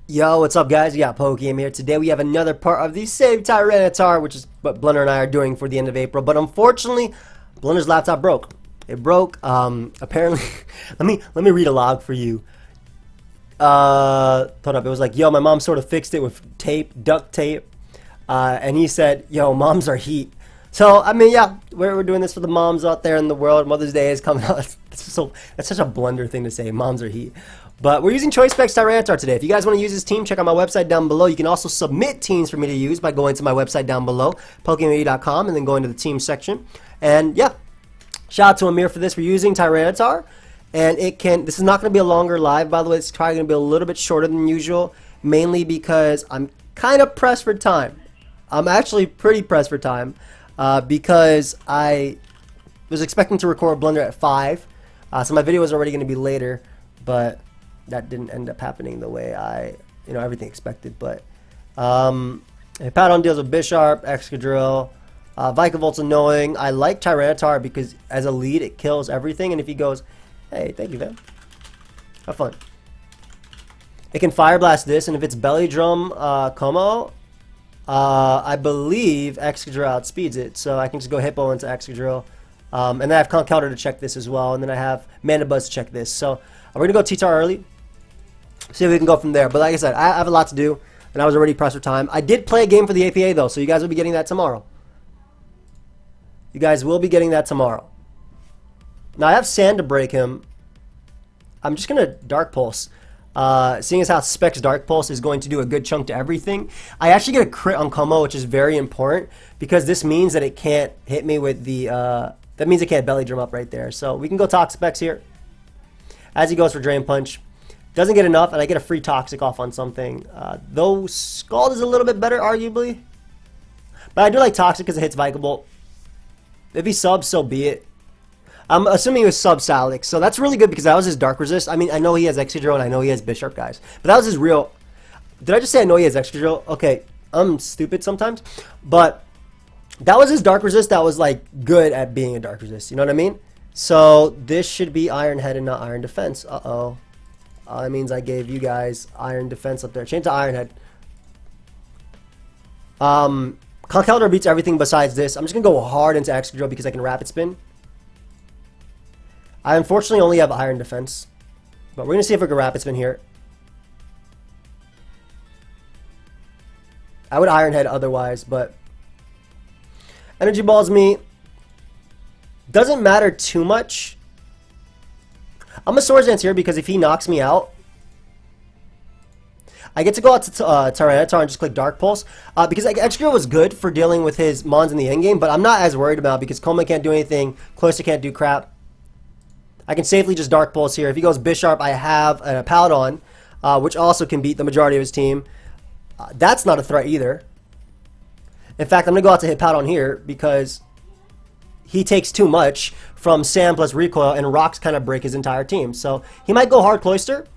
Yo, what's up, guys? We got pokeaim here. Today we have another part of the Save Tyranitar, which is what Blender and I are doing for the end of April. But unfortunately, Blender's laptop broke. It broke. Apparently, let me read a log for you. Hold up. It was like, yo, my mom sort of fixed it with tape, duct tape, and he said, yo, moms are heat. So I mean, yeah, we're doing this for the moms out there in the world. Mother's Day is coming up. That's such a Blender thing to say. Moms are heat. But we're using Choice Specs Tyranitar today. If you guys want to use this team, check out my website down below. You can also submit teams for me to use by going to my website down below, pokeaimMD.com, and then going to the team section. And yeah, shout out to Amir for this. We're using Tyranitar, and this is not going to be a longer live, by the way. It's probably going to be a little bit shorter than usual, mainly because I'm kind of pressed for time. I'm actually pretty pressed for time because I was expecting to record Blender at 5, so my video was already going to be later, but that didn't end up happening the way everything expected. But Hippowdon deals with Bisharp, Excadrill, Vikavoult's annoying. I like Tyranitar because as a lead it kills everything, and if he goes, hey, thank you, man. Have fun. It can Fire Blast this, and if it's Belly Drum Como, I believe Excadrill outspeeds it, so I can just go Hippo into Excadrill. And then I have Conkeldurr to check this as well, and then I have Mandibuzz to check this. So we're going to go T-Tar early. See if we can go from there. But like I said, I have a lot to do, and I was already pressed for time. I did play a game for the APA, though, so you guys will be getting that tomorrow. You guys will be getting that tomorrow. Now, I have Sand to break him. I'm just going to Dark Pulse. Seeing as how Specs Dark Pulse is going to do a good chunk to everything, I actually get a crit on Como, which is very important, because this means that it can't hit me with the... that means it can't Belly Drum up right there. So we can go Toxic Specs here. As he goes for Drain Punch. Doesn't get enough, and I get a free Toxic off on something. Though Scald is a little bit better, arguably. But I do like Toxic because it hits Vikavolt. If he subs, so be it. I'm assuming he was sub Salix, so that's really good because that was his Dark Resist. I mean, I know he has Excadrill, and I know he has Bisharp, guys. But that was his real... Did I just say I know he has Excadrill? Okay, I'm stupid sometimes. But that was his Dark Resist that was, like, good at being a Dark Resist. You know what I mean? So this should be Iron Head and not Iron Defense. Uh-oh. That means I gave you guys Iron Defense up there. Change to Iron Head. Conkeldurr beats everything besides this. I'm just going to go hard into Excadrill because I can Rapid Spin. I unfortunately only have Iron Defense. But we're going to see if we can Rapid Spin here. I would Iron Head otherwise, but... Energy Balls me. Doesn't matter too much. I'm a Swords Dance here because if he knocks me out, I get to go out to Tyranitar and just click Dark Pulse. Because Excadrill was good for dealing with his Mons in the endgame, but I'm not as worried about it because Koma can't do anything, Cloyster can't do crap. I can safely just Dark Pulse here. If he goes Bisharp, I have a Hippowdon, which also can beat the majority of his team. That's not a threat either. In fact, I'm going to go out to Hippowdon here because he takes too much from Sand plus Recoil, and Rocks kind of break his entire team. So he might go hard Cloyster,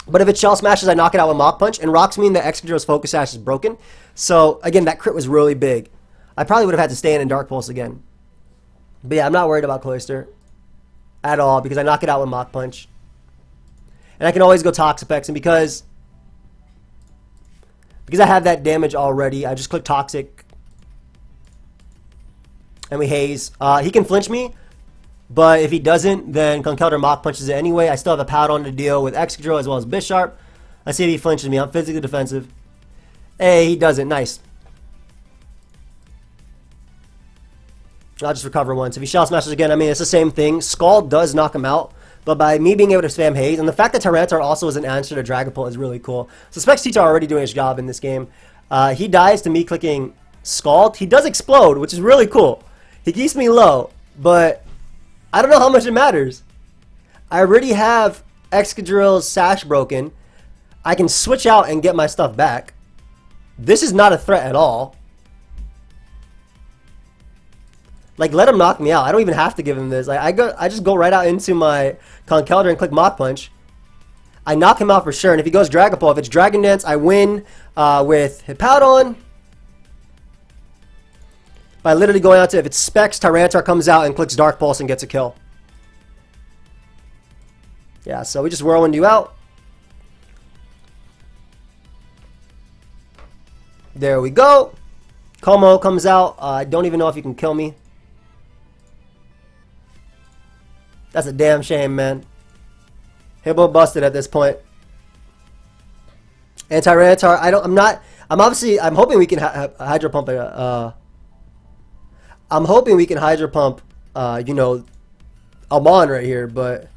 but if it Shell Smashes, I knock it out with Mach Punch, and Rocks mean that Excadrill's Focus Sash is broken. So again, that crit was really big. I probably would have had to stay in Dark Pulse again. But yeah, I'm not worried about Cloyster at all because I knock it out with Mach Punch. And I can always go Toxapex, and because I have that damage already, I just click Toxic. And we Haze. He can flinch me, but if he doesn't, then Conkeldurr Mach Punches it anyway. I still have a Hippowdon to deal with Excadrill as well as Bisharp. Let's see if he flinches me. I'm physically defensive. Hey, he doesn't. Nice. I'll just recover once. If he Shell Smashes again, I mean, it's the same thing. Scald does knock him out, but by me being able to spam Haze, and the fact that Tyranitar also is an answer to Dragapult is really cool. So Specs T-Tar are already doing his job in this game. He dies to me clicking Scald. He does explode, which is really cool. He keeps me low, but I don't know how much it matters. I already have Excadrill's Sash broken. I can switch out and get my stuff back. This is not a threat at all. Like, let him knock me out. I don't even have to give him this. I just go right out into my Conkeldurr and click Mach Punch. I knock him out for sure, and if he goes Dragapult, if it's Dragon Dance, I win with Hippowdon. By literally going out to, if it's Specs, Tyranitar comes out and clicks Dark Pulse and gets a kill. Yeah, so we just whirlwind you out. There we go. Como comes out. I don't even know if you can kill me. That's a damn shame, man. Hippo busted at this point. And Tyranitar, I'm hoping we can Hydro Pump I'm hoping we can Hydro Pump you know, Amon right here, but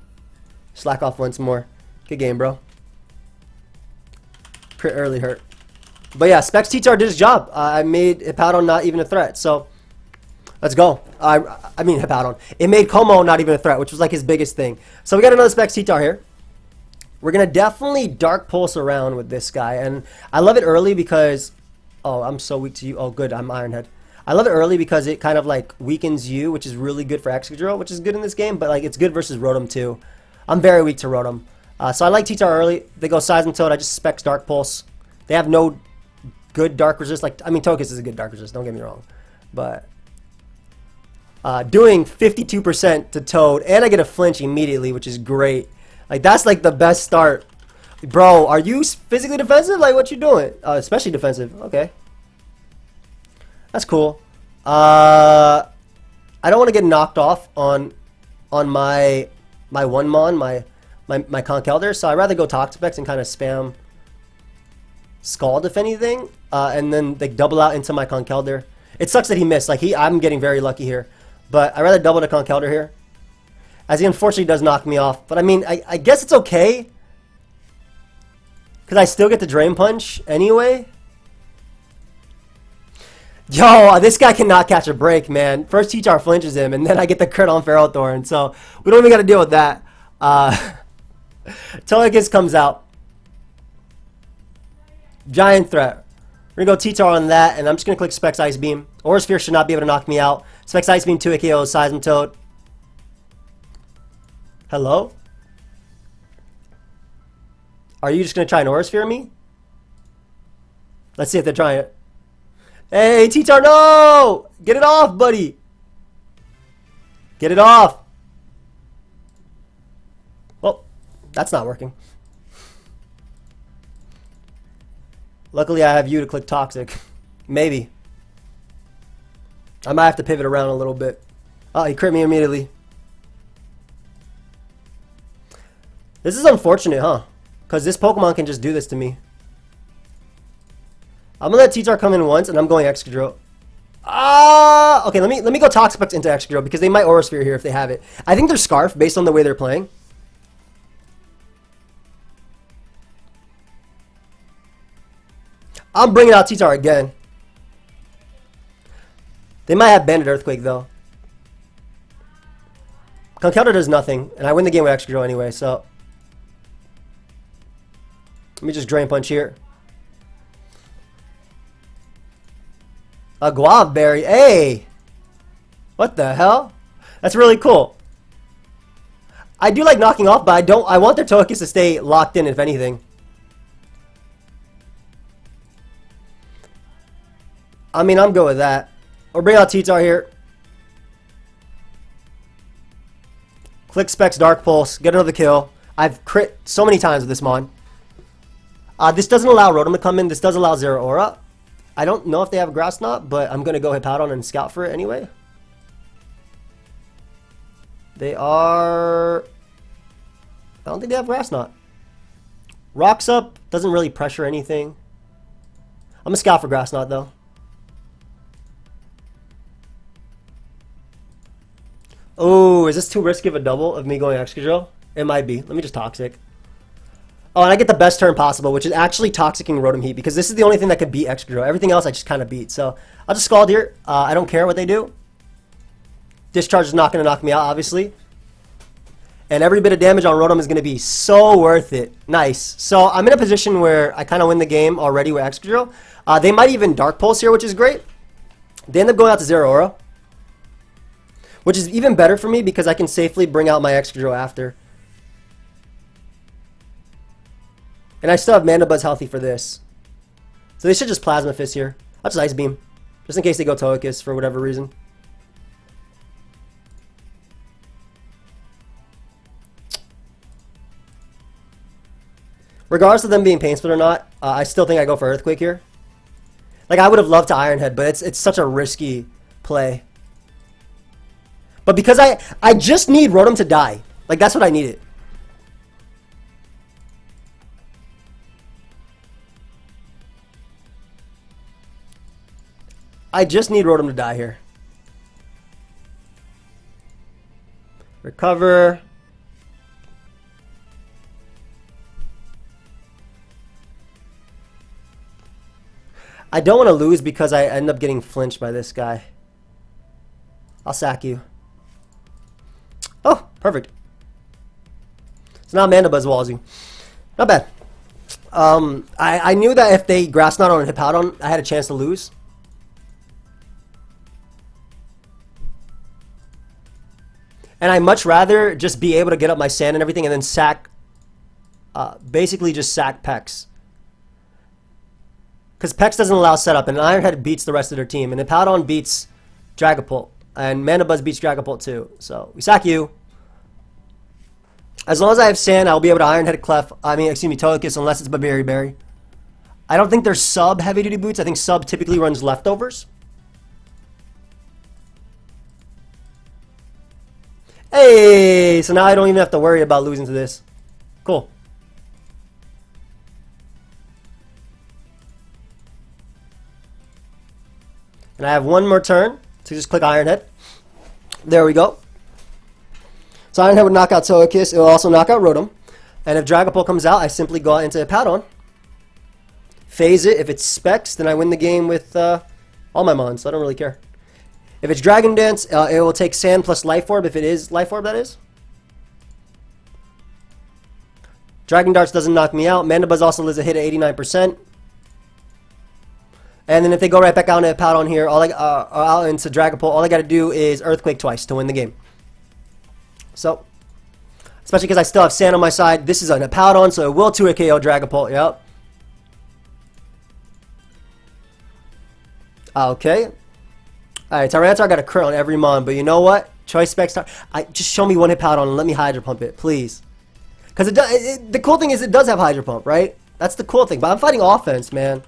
slack off once more. Good game, bro. Pretty early hurt. But yeah, Specs Tyranitar did his job. I made Hippowdon not even a threat, so let's go. I mean Hippowdon. It made Como not even a threat, which was like his biggest thing. So we got another Specs Tyranitar here. We're going to definitely Dark Pulse around with this guy. And I love it early because... Oh, I'm so weak to you. Oh, good. I'm Ironhead. I love it early because it kind of like weakens you, which is really good for Excadrill, which is good in this game. But like it's good versus Rotom too. I'm very weak to Rotom. So I like Tyranitar early. They go Seismitoad. I just Specs Dark Pulse. They have no good Dark Resist. Like, I mean, Togekiss is a good Dark Resist. Don't get me wrong. But... doing 52% to Toad. And I get a flinch immediately, which is great. Like, that's like the best start. Bro, are you physically defensive? Like, what you doing? Especially defensive. Okay. That's cool. I don't want to get knocked off on my one mon, my Conkeldurr, so I'd rather go Toxapex and kind of spam Scald if anything, and then like double out into my Conkeldurr. It sucks that he missed. Like I'm getting very lucky here, but I'd rather double the Conkeldurr here. As he unfortunately does knock me off. But I mean, I guess it's okay. Because I still get the Drain Punch anyway. Yo, this guy cannot catch a break, man. First Tyranitar flinches him, and then I get the crit on Ferrothorn. So we don't even got to deal with that. Togekiss comes out. Giant threat. We're going to go Tyranitar on that, and I'm just going to click Specs Ice Beam. Aura Sphere should not be able to knock me out. Specs Ice Beam 2 KO Seismitoad. Hello? Are you just going to try an Aura Sphere me? Let's see if they're trying it. Hey, Tyranitar, no! Get it off, buddy! Get it off! Well, that's not working. Luckily, I have you to click Toxic. Maybe. I might have to pivot around a little bit. Oh, he crit me immediately. This is unfortunate, huh? Because this Pokemon can just do this to me. I'm going to let Tyranitar come in once, and I'm going Excadrill. Okay, let me go Toxapex into Excadrill, because they might Aura Sphere here if they have it. I think they're Scarf, based on the way they're playing. I'm bringing out Tyranitar again. They might have Banded Earthquake, though. Conkeldurr does nothing, and I win the game with Excadrill anyway, so... Let me just Drain Punch here. A Guava Berry. Hey! What the hell? That's really cool. I do like knocking off, but I want their Togekiss to stay locked in, if anything. I mean, I'm good with that. We'll bring out Tyranitar here. Click Specs Dark Pulse. Get another kill. I've crit so many times with this mon. This doesn't allow Rotom to come in. This does allow Zero Aura. I don't know if they have Grass Knot, but I'm going to go Hippowdon and scout for it anyway. They are... I don't think they have Grass Knot. Rocks Up doesn't really pressure anything. I'm going to scout for Grass Knot, though. Oh, is this too risky of a double of me going Excadrill? It might be. Let me just Toxic. Oh, and I get the best turn possible, which is actually Toxicking Rotom Heat, because this is the only thing that could beat Excadrill. Everything else I just kind of beat. So I'll just Scald here. I don't care what they do. Discharge is not going to knock me out, obviously. And every bit of damage on Rotom is going to be so worth it. Nice. So I'm in a position where I kind of win the game already with Excadrill. They might even Dark Pulse here, which is great. They end up going out to Zero Aura, which is even better for me because I can safely bring out my Excadrill after. And I still have Mana Buzz healthy for this. So they should just Plasma Fist here. I'll just Ice Beam. Just in case they go Togekiss for whatever reason. Regardless of them being Pain Split or not, I still think I go for Earthquake here. Like, I would have loved to Iron Head, but it's such a risky play. But because I just need Rotom to die. Like, that's what I needed. I just need Rotom to die here. Recover. I don't want to lose because I end up getting flinched by this guy. I'll sack you. Oh, perfect. So now Mandibuzz walls you. Not bad. I knew that if they Grass Knot on Hippowdon, I had a chance to lose. And I'd much rather just be able to get up my sand and everything and then sack, basically just sack Pex. Because Pex doesn't allow setup, and Ironhead beats the rest of their team. And Hippowdon beats Dragapult, and Mandibuzz beats Dragapult too. So, we sack you. As long as I have sand, I'll be able to Ironhead Togekiss, unless it's Berry Berry. I don't think they're sub heavy-duty boots. I think sub typically runs leftovers. Hey, so now I don't even have to worry about losing to this. Cool. And I have one more turn to just click Ironhead. There we go. So Ironhead would knock out Togekiss. It will also knock out Rotom. And if Dragapult comes out, I simply go out into Hippowdon. Phase it. If it's Specs, then I win the game with all my mons, so I don't really care. If it's Dragon Dance, it will take Sand plus Life Orb, if it is Life Orb, that is. Dragon Darts doesn't knock me out. Mandibuzz also lives a hit at 89%. And then if they go right back out into Hippowdon here, out into Dragapult, all I got to do is Earthquake twice to win the game. So, especially because I still have Sand on my side. This is an Hippowdon, so it will 2-hit KO Dragapult, yep. Okay. Alright, Tyranitar got a crit on every mon, but you know what? Choice Specs Tyranitar. Just show me one Hippowdon and let me Hydro Pump it, please. Because the cool thing is it does have Hydro Pump, right? That's the cool thing. But I'm fighting offense, man.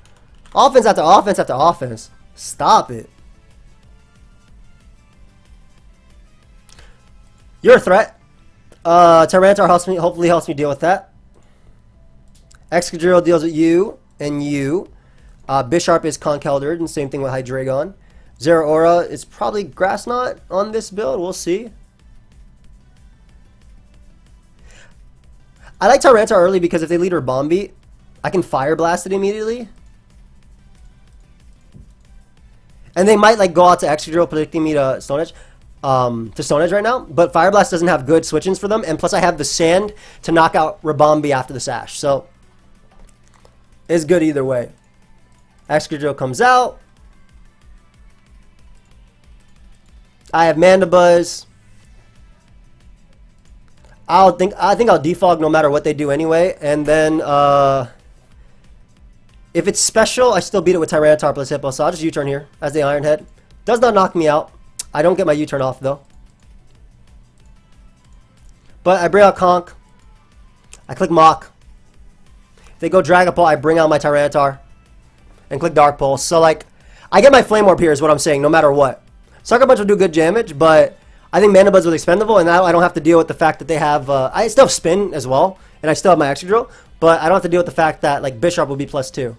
Offense after offense after offense. Stop it. You're a threat. Tyranitar hopefully helps me deal with that. Excadrill deals with you and you. Bisharp is Conkeldurr, and same thing with Hydreigon. Zeraora is probably Grass Knot on this build. We'll see. I like Tyranitar early because if they lead her Bomb Beat, I can Fire Blast it immediately. And they might like go out to Excadrill, predicting me to Stone Edge. Right now, but Fire Blast doesn't have good switch-ins for them, and plus I have the Sand to knock out Rabombi after the Sash, so it's good either way. Excadrill comes out. I have Mandibuzz. I think I'll defog no matter what they do anyway, and then if it's special, I still beat it with Tyranitar plus Hippo, so I'll just U-turn here as the Ironhead. Does not knock me out. I don't get my U-turn off though. But I bring out Conk. I click Mach. If they go Dragapult, I bring out my Tyranitar and click Dark Pulse. So like, I get my Flame Orb here is what I'm saying, no matter what. Sucker Punch will do good damage, but I think Mandibuzz was expendable, and now I don't have to deal with the fact that they have, I still have Spin as well, and I still have my Excadrill, but I don't have to deal with the fact that like Bisharp will be +2.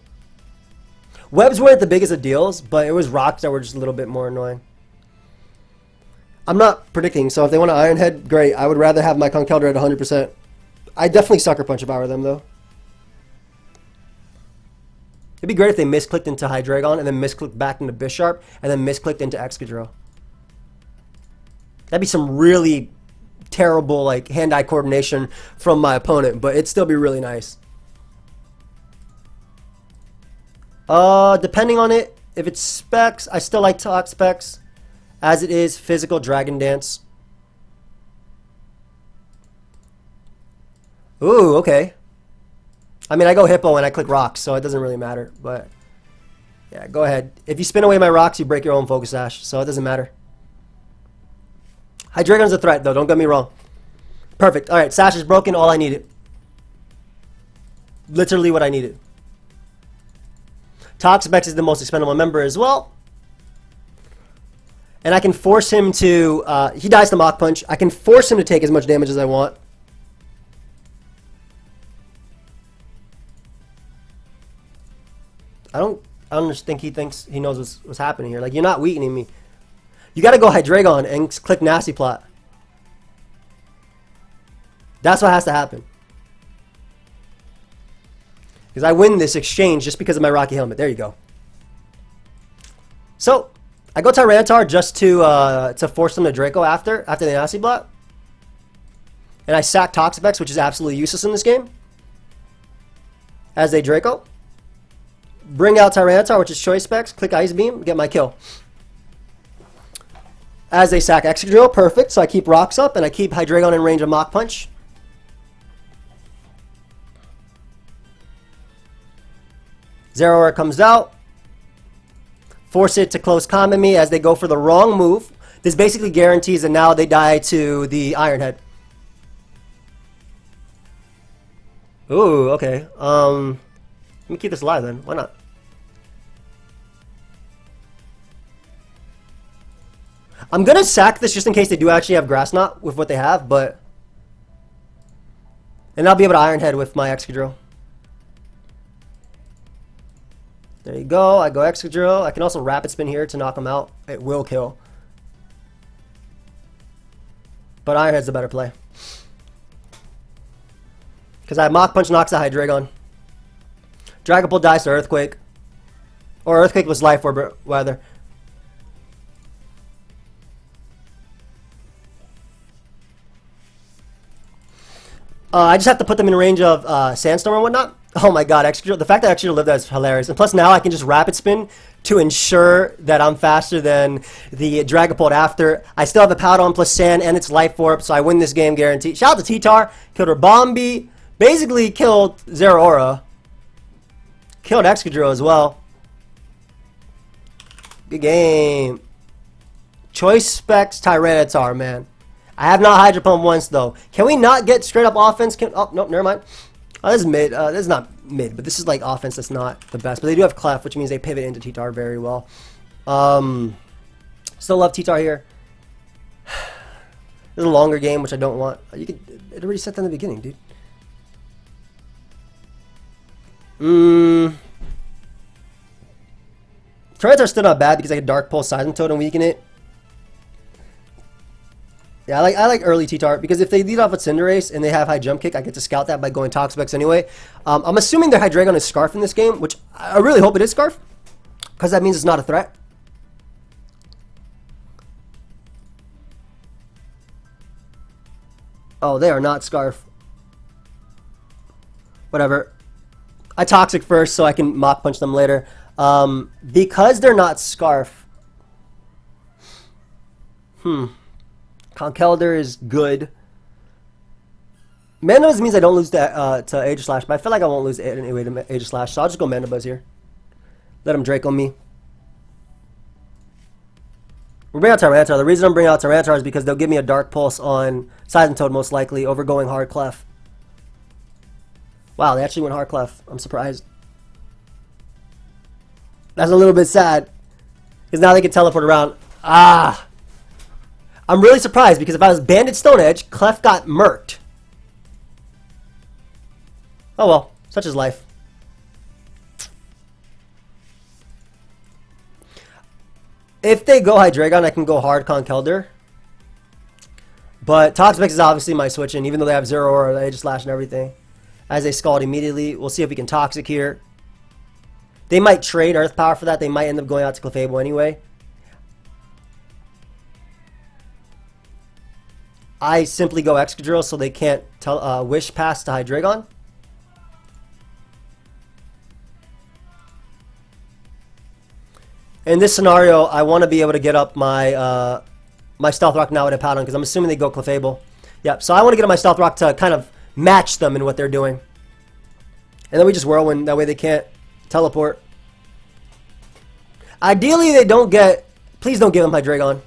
Webs weren't the biggest of deals, but it was rocks that were just a little bit more annoying. I'm not predicting, so if they want to Ironhead, great. I would rather have my Conkeldurr at 100%. I definitely Sucker Punch if I were them, though. It'd be great if they misclicked into Hydreigon and then misclicked back into Bisharp and then misclicked into Excadrill. That'd be some really terrible like hand-eye coordination from my opponent, but it'd still be really nice. Depending on it, if it's Specs, I still like Talk Specs, as it is Physical Dragon Dance. Ooh, okay. I mean, I go Hippo and I click Rocks, so it doesn't really matter, but yeah, go ahead. If you spin away my Rocks, you break your own Focus Sash, so it doesn't matter. Hydreigon's a threat, though, don't get me wrong. Perfect. Alright, Sash is broken, all I needed. Literally what I needed. Toxapex is the most expendable member as well. And I can force him to... he dies to Mach Punch. I can force him to take as much damage as I want. I don't just think he thinks he knows what's happening here. Like, you're not weakening me. You got to go Hydreigon and click Nasty Plot. That's what has to happen. Because I win this exchange just because of my Rocky Helmet. There you go. So, I go Tyranitar just to force them to Draco after the Nasty Plot. And I sack Toxapex, which is absolutely useless in this game. As they Draco. Bring out Tyranitar, which is Choice Specs. Click Ice Beam, get my kill. As they sack Excadrill, perfect. So I keep rocks up and I keep Hydreigon in range of Mach Punch. Zeraora comes out. Force it to close combat me as they go for the wrong move. This basically guarantees that now they die to the Iron Head. Ooh, okay. Let me keep this alive then. Why not? I'm gonna sack this just in case they do actually have Grass Knot with what they have, but... And I'll be able to Iron Head with my Excadrill. There you go. I go Excadrill. I can also Rapid Spin here to knock him out. It will kill. But Iron Head's the better play. Because I have Mach Punch knocks out Hydreigon. Dragapult dies to Earthquake. Or Earthquake was Life Orb, rather. I just have to put them in range of Sandstorm and whatnot. Oh my god, Excadrill. The fact that Excadrill lived that is hilarious. And plus now I can just Rapid Spin to ensure that I'm faster than the Dragapult after. I still have a Hippowdon plus Sand and its Life Orb, so I win this game guaranteed. Shout out to T-Tar. Killed her Bombi. Basically killed Zeraora. Killed Excadrill as well. Good game. Choice Specs Tyranitar, man. I have not Hydro Pump once, though. Can we not get straight up offense? Oh, no, never mind. Oh, this is mid. This is not mid, but this is like offense that's not the best. But they do have Clef, which means they pivot into T-Tar very well. Still love T-Tar here. This is a longer game, which I don't want. You could. It already said that in the beginning, dude. Tyranitar's still not bad because I can Dark Pulse Seismitoad and weaken it. Yeah, I like early T-Tar because if they lead off with Cinderace and they have high jump kick, I get to scout that by going Toxapex anyway. I'm assuming their Hydreigon is Scarf in this game, which I really hope it is Scarf because that means it's not a threat. Oh, they are not Scarf. Whatever. I Toxic first so I can Mach Punch them later. Because they're not Scarf. Conkeldurr is good. Mandibuzz means I don't lose to Aegislash, but I feel like I won't lose anyway to Aegislash, so I'll just go Mandibuzz here. Let him Draco me. We're bringing out Tyranitar. The reason I'm bringing out Tyranitar is because they'll give me a Dark Pulse on Seismitoad most likely over going Hard Clef. Wow, they actually went Hard Clef. I'm surprised. That's a little bit sad. Because now they can teleport around. Ah! I'm really surprised because if I was Banded Stone Edge, Clef got murked. Oh well, such is life. If they go Hydreigon, I can go hard Conkeldurr. But Toxapex is obviously my switch in, even though they have Zeraora, Aegislash and everything. As they Scald immediately, we'll see if we can Toxic here. They might trade Earth Power for that. They might end up going out to Clefable anyway. I simply go Excadrill so they can't Wish Pass to Hydreigon. In this scenario, I want to be able to get up my my Stealth Rock now with Hippowdon because I'm assuming they go Clefable. Yep, so I want to get up my Stealth Rock to kind of match them in what they're doing. And then we just Whirlwind, that way they can't teleport. Ideally, they don't get... Please don't give them Hydreigon.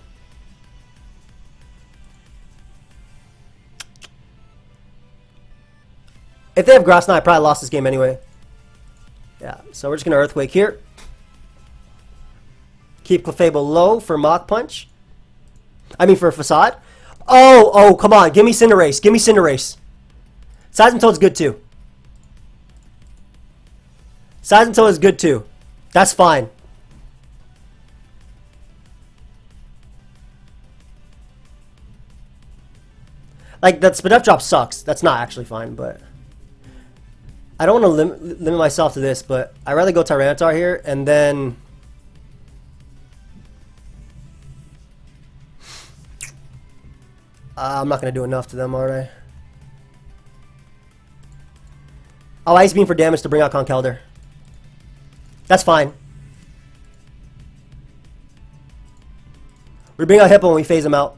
If they have Grass Knot, I probably lost this game anyway. Yeah, so we're just going to Earthquake here. Keep Clefable low for Mach Punch. I mean for Facade. Oh, come on. Give me Cinderace. Give me Cinderace. Seismitoad's good too. Seismitoad is good too. That's fine. Like, that Spinef drop sucks. That's not actually fine, but... I don't want to limit myself to this, but I'd rather go Tyranitar here, and then... I'm not going to do enough to them, are I? Oh, Ice Beam for damage to bring out Conkeldurr. That's fine. We bring out Hippo when we phase him out.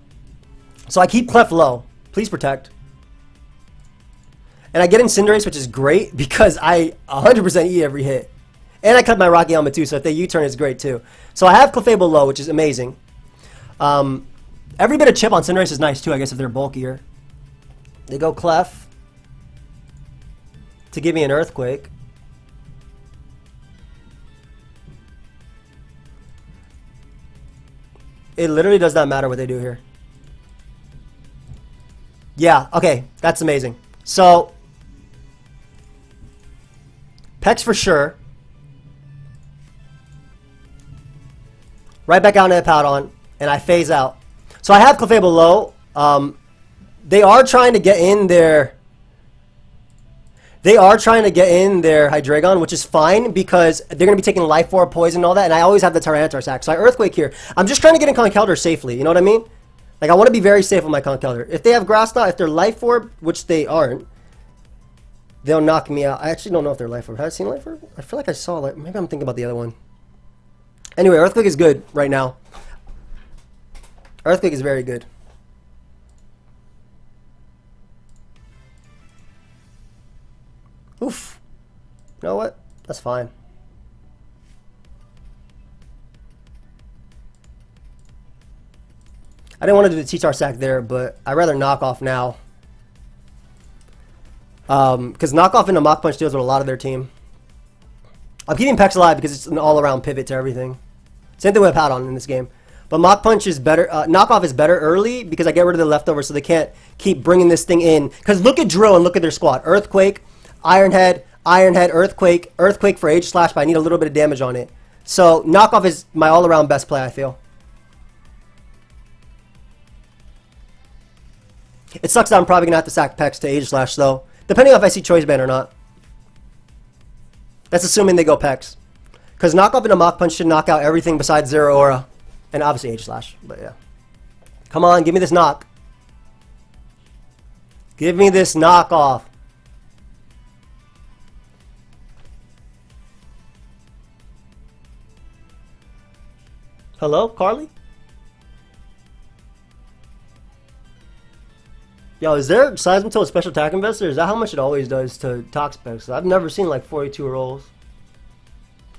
So I keep Clef low. Please protect. And I get in Cinderace, which is great because I 100% eat every hit. And I cut my Rocky Helmet too, so if they U-turn, it's great too. So I have Clefable low, which is amazing. Every bit of chip on Cinderace is nice too, I guess, if they're bulkier. They go Clef to give me an Earthquake. It literally does not matter what they do here. Yeah, okay, that's amazing. So, Pex for sure. Right back out into Hippowdon, and I phase out. So I have Clefable low. They are trying to get in their... Hydreigon, which is fine because they're going to be taking Life Orb, Poison, and all that, and I always have the Tyranitar sack. So I Earthquake here. I'm just trying to get in Conkeldurr safely, you know what I mean? Like, I want to be very safe with my Conkeldurr. If they have Grass Knot, if they're Life Orb, which they aren't, they'll knock me out. I actually don't know if they're Life Orb. Have I seen Life Orb? I feel like I saw, like, maybe I'm thinking about the other one. Anyway, Earthquake is good right now. Earthquake is very good. Oof. You know what? That's fine. I didn't want to do the T-Tar sack there, but I'd rather knock off now. Because knockoff into Mach Punch deals with a lot of their team. I'm keeping Pex alive because it's an all-around pivot to everything. Same thing with Hippowdon in this game. But Mach Punch is better. Knockoff is better early because I get rid of the leftovers so they can't keep bringing this thing in. Because look at Drill and look at their squad. Earthquake, Iron Head, Earthquake, Earthquake for Age Slash, but I need a little bit of damage on it. So knockoff is my all-around best play, I feel. It sucks that I'm probably going to have to sack Pex to Age Slash, though. Depending on if I see Choice Band or not. That's assuming they go Pex. Because knockoff into Mach Punch should knock out everything besides Zero Aura. And obviously Age Slash, but yeah. Come on, give me this knock. Give me this knockoff. Hello, Carly? Yo, is there Seismitoad special attack investor? Is that how much it always does to talk specs? I've never seen like 42 rolls.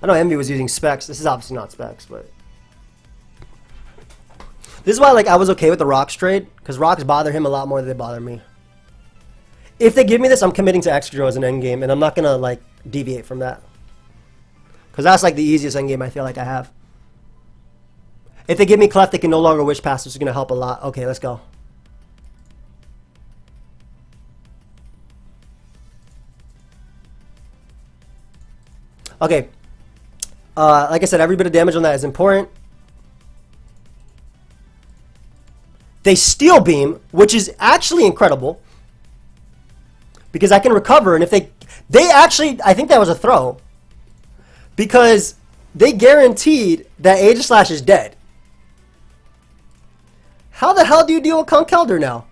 I know Envy was using specs. This is obviously not specs, but this is why like I was okay with the Rocks trade, because Rocks bother him a lot more than they bother me. If they give me this, I'm committing to Excadrill as an endgame, and I'm not gonna like deviate from that, because that's like the easiest endgame I feel like I have. If they give me Clef, they can no longer Wish Pass, which is gonna help a lot. Okay, let's go. Okay. Like I said, every bit of damage on that is important. They Steel Beam, which is actually incredible. Because I can recover, and if they actually, I think that was a throw. Because they guaranteed that Aegislash is dead. How the hell do you deal with Conkeldurr now?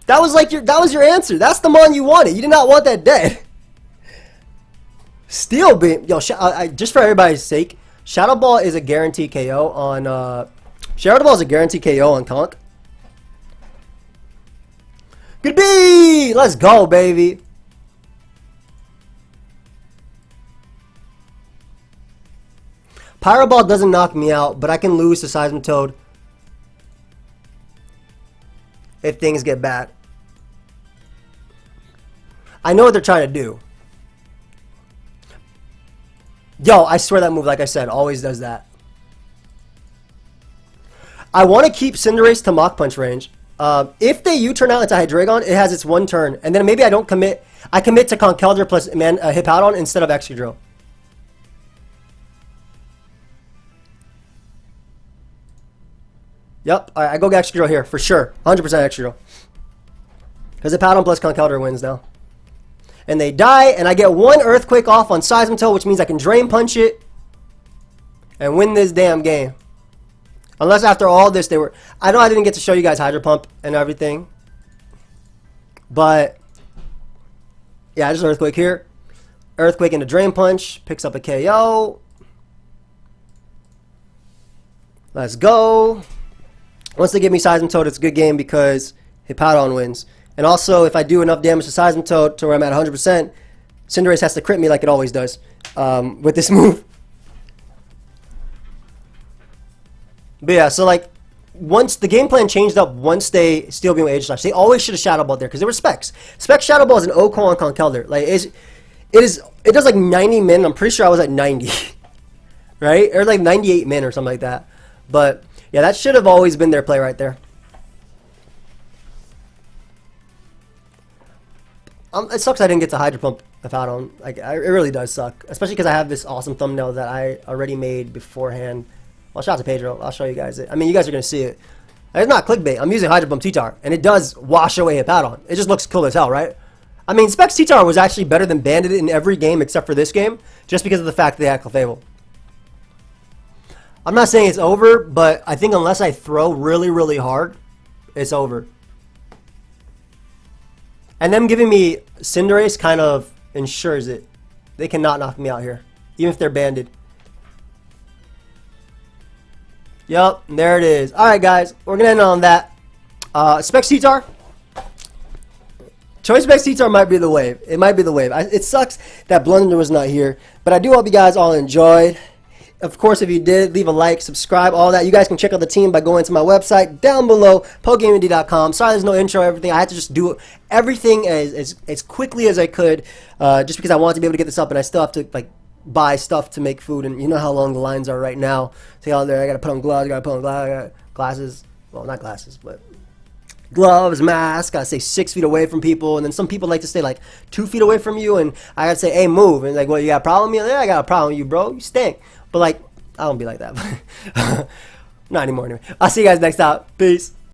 That was your answer. That's the mon you wanted. You did not want that dead. Steel Beam. Yo, just for everybody's sake, Shadow Ball is a guaranteed KO on Shadow Ball is a guaranteed KO on Conk. Good B! Let's go, baby. Pyro Ball doesn't knock me out, but I can lose to Seismitoad if things get bad. I know what they're trying to do. Yo, I swear that move, like I said, always does that. I want to keep Cinderace to Mach Punch range. If they U-turn out into Hydreigon, it has its one turn. And then maybe I don't commit. I commit to Conkeldurr plus Hippowdon instead of Excadrill. Yep, I go get Excadrill here, for sure. 100% Excadrill. Because Hippowdon plus Conkeldurr wins now. And they die, and I get one Earthquake off on Seismitoad, which means I can Drain Punch it and win this damn game. Unless after all this they were... I know I didn't get to show you guys Hydro Pump and everything. But... yeah, just Earthquake here. Earthquake into Drain Punch. Picks up a KO. Let's go. Once they give me Seismitoad, it's a good game because Hippowdon wins. And also, if I do enough damage to Seismitoad to where I'm at 100%, Cinderace has to crit me like it always does with this move. But yeah, so like, once the game plan changed up once they Steel Beam with Age Slash, they always should have Shadow Ball there because there were specs. Spec Shadow Ball is an OCO on Conkeldurr. Like, it does like 90 min. I'm pretty sure I was at 90. Right? Or like 98 min or something like that. But yeah, that should have always been their play right there. It sucks I didn't get to Hydro Pump Hippowdon. Like, it really does suck. Especially because I have this awesome thumbnail that I already made beforehand. Well, shout out to Pedro. I'll show you guys it. I mean, you guys are going to see it. It's not clickbait. I'm using Hydro Pump Tyranitar, and it does wash away Hippowdon. It just looks cool as hell, right? I mean, Specs Tyranitar was actually better than Bandit in every game except for this game, just because of the fact that they had Clefable. I'm not saying it's over, but I think unless I throw really, really hard, it's over. And them giving me Cinderace kind of ensures it. They cannot knock me out here, even if they're banded. Yup, there it is. Alright guys, we're going to end on that. Specs Tyranitar. Choice Specs Tyranitar might be the wave. It might be the wave. It sucks that Blunder was not here. But I do hope you guys all enjoyed. Of course, if you did, leave a like, subscribe, all that. You guys can check out the team by going to my website down below, pokeaimMD.com. Sorry there's no intro or everything. I had to just do everything as quickly as I could just because I wanted to be able to get this up, and I still have to like buy stuff to make food, and you know how long the lines are right now. See out there, I gotta put on gloves, I gotta put on glasses. Well, not glasses, but gloves, mask. Gotta stay 6 feet away from people, and then some people like to stay like 2 feet away from you, and I gotta say, hey, move. And like, well, you got a problem with me? Yeah, I got a problem with you, bro. You stink. But like, I don't be like that. Not anymore anyway. I'll see you guys next time. Peace.